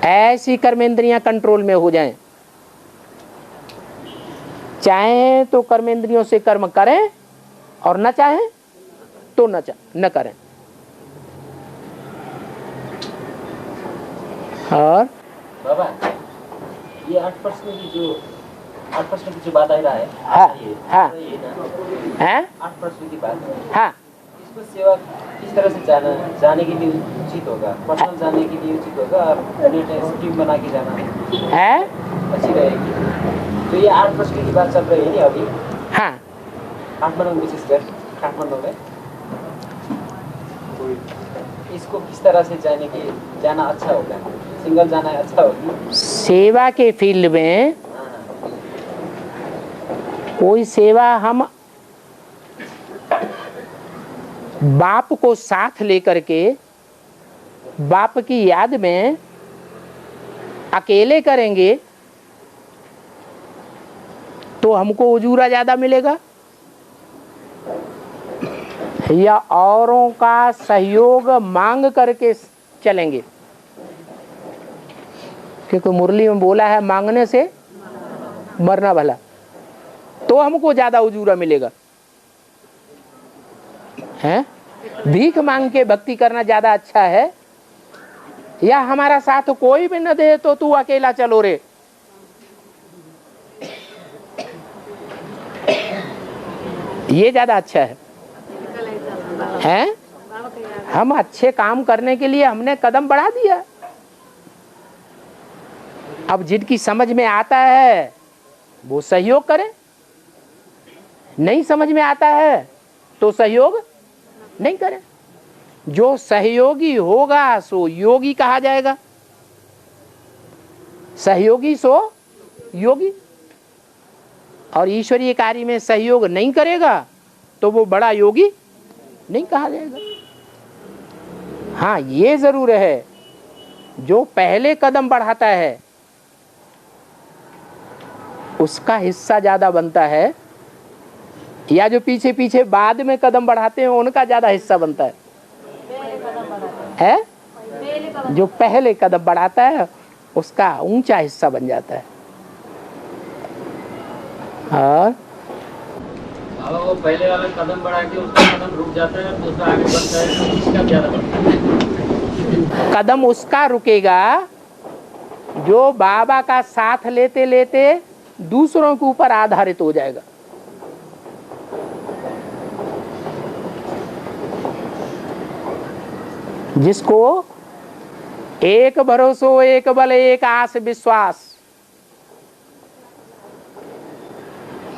ऐसी कर्मेंद्रियां कंट्रोल में हो जाएं। चाहें तो कर्मेंद्रियों से कर्म करें और न चाहें तो न करें। और बाबा, ये 8% की जो बात आ रहा है, हाँ, हाँ, ये ना, हैं? 8% की बात है। हाँ, इसको सेवा किस तरह से जाने के लिए उचित होगा? पर्सनल जाने के लिए उचित होगा और टीम बना के जाना है? अच्छी रहेगी। तो ये 8% की बात चल रही है ना अभी? हाँ, काठमाडौँ विशेषकर काठमाडौँ में इसको किस तरह से जाना अच्छा होगा? सिंगल जाना अच्छा होगी? सेवा के फील्ड में कोई सेवा हम बाप को साथ लेकर के बाप की याद में अकेले करेंगे तो हमको उजूरा ज्यादा मिलेगा, या औरों का सहयोग मांग करके चलेंगे? क्योंकि मुरली में बोला है मांगने से मरना भला, तो हमको ज्यादा उजूरा मिलेगा। हैं? भीख मांग के भक्ति करना ज्यादा अच्छा है, या हमारा साथ कोई भी न दे तो तू अकेला चलो रे? ये ज्यादा अच्छा है। हैं? हम अच्छे काम करने के लिए हमने कदम बढ़ा दिया। अब जिनकी समझ में आता है वो सहयोग करें, नहीं समझ में आता है तो सहयोग नहीं करें। जो सहयोगी होगा सो योगी कहा जाएगा, सहयोगी सो योगी। और ईश्वरीय कार्य में सहयोग नहीं करेगा तो वो बड़ा योगी नहीं कहा जाएगा। हाँ, ये जरूर है, जो पहले कदम बढ़ाता है उसका हिस्सा ज्यादा बनता है, या जो पीछे पीछे बाद में कदम बढ़ाते हैं उनका ज्यादा हिस्सा बनता है? जो पहले कदम बढ़ाता है उसका ऊंचा हिस्सा बन जाता है। और बाबा वो पहले वाला कदम बढ़ा के उसका कदम रुक जाता है, दूसरा आगे बढ़ता है, तो इसका ज्यादा बढ़ता है। कदम उसका रुकेगा जो बाबा का साथ लेते लेते दूसरों के ऊपर आधारित हो जाएगा। जिसको एक भरोसो एक बल एक आस विश्वास,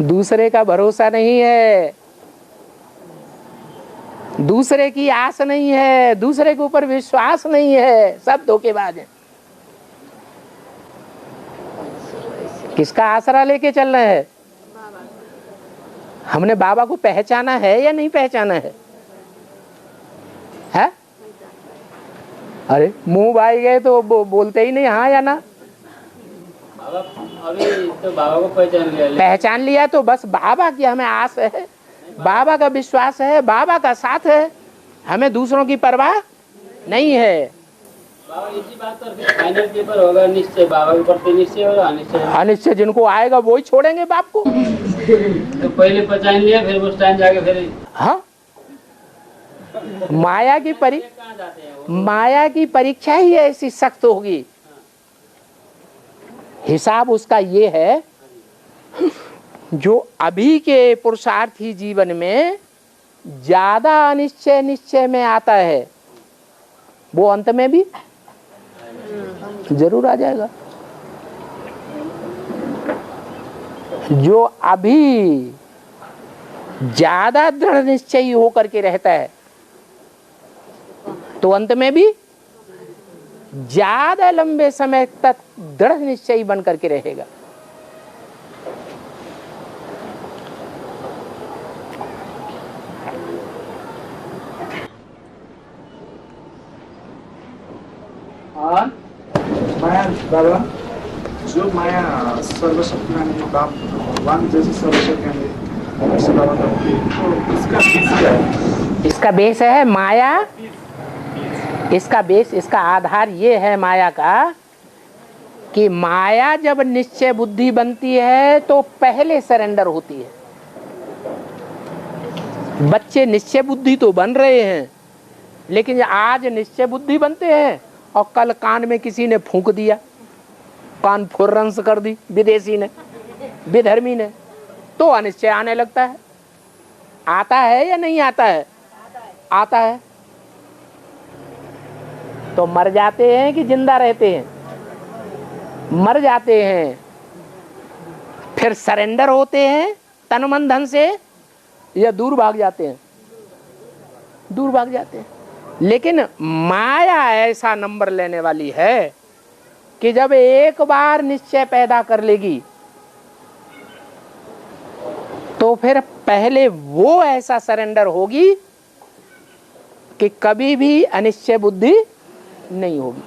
दूसरे का भरोसा नहीं है, दूसरे की आस नहीं है, दूसरे के ऊपर विश्वास नहीं है, सब धोखेबाज हैं। किसका आसरा लेके चल रहे हैं? हमने बाबा को पहचाना है या नहीं पहचाना है? है? अरे मुंह भाई गए तो बोलते ही नहीं हाँ या ना। बाबा अभी तो बाबा को पहचान लिया तो बस बाबा की हमें आस है, बाबा का विश्वास है, बाबा का साथ है, हमें दूसरों की परवाह नहीं है। बाबा इसी बात पर फाइनल पेपर होगा, निश्चय बाबा के प्रति निश्चय और अनिश्चय। अनिश्चय जिनको आएगा वो ही छोड़ेंगे बाप को। तो पहले पहचान लिया, फिर उस टाइम जाके फिर हाँ, माया की परीक्षा ही ऐसी सख्त होगी। हिसाब उसका ये है, जो अभी के पुरुषार्थी जीवन में ज्यादा अनिश्चय निश्चय में आता है वो अंत में भी जरूर आ जाएगा। जो अभी ज्यादा दृढ़ निश्चयी होकर के रहता है तो अंत में भी ज्यादा लंबे समय तक दृढ़ निश्चयी बन करके रहेगा। और माया बाबा, जो माया सर्वशक्तिमान बाप भगवान जैसे सर्वशक्तिमान ऐसे बाबा का तो इसका बेस क्या है? इसका बेस है माया। इसका बेस, इसका आधार ये है माया का कि माया जब निश्चय बुद्धि बनती है तो पहले सरेंडर होती है। बच्चे निश्चय बुद्धि तो बन रहे हैं, लेकिन आज निश्चय बुद्धि बनते हैं और कल कान में किसी ने फूंक दिया, कान फुर्रंस कर दी विदेशी ने, विधर्मी ने, तो अनिश्चय आने लगता है। आता है या नहीं आता है? आता है। तो मर जाते हैं कि जिंदा रहते हैं? मर जाते हैं। फिर सरेंडर होते हैं तन मन धन से, या दूर भाग जाते हैं? दूर भाग जाते हैं। लेकिन माया ऐसा नंबर लेने वाली है कि जब एक बार निश्चय पैदा कर लेगी तो फिर पहले वो ऐसा सरेंडर होगी कि कभी भी अनिश्चय बुद्धि नहीं होगी।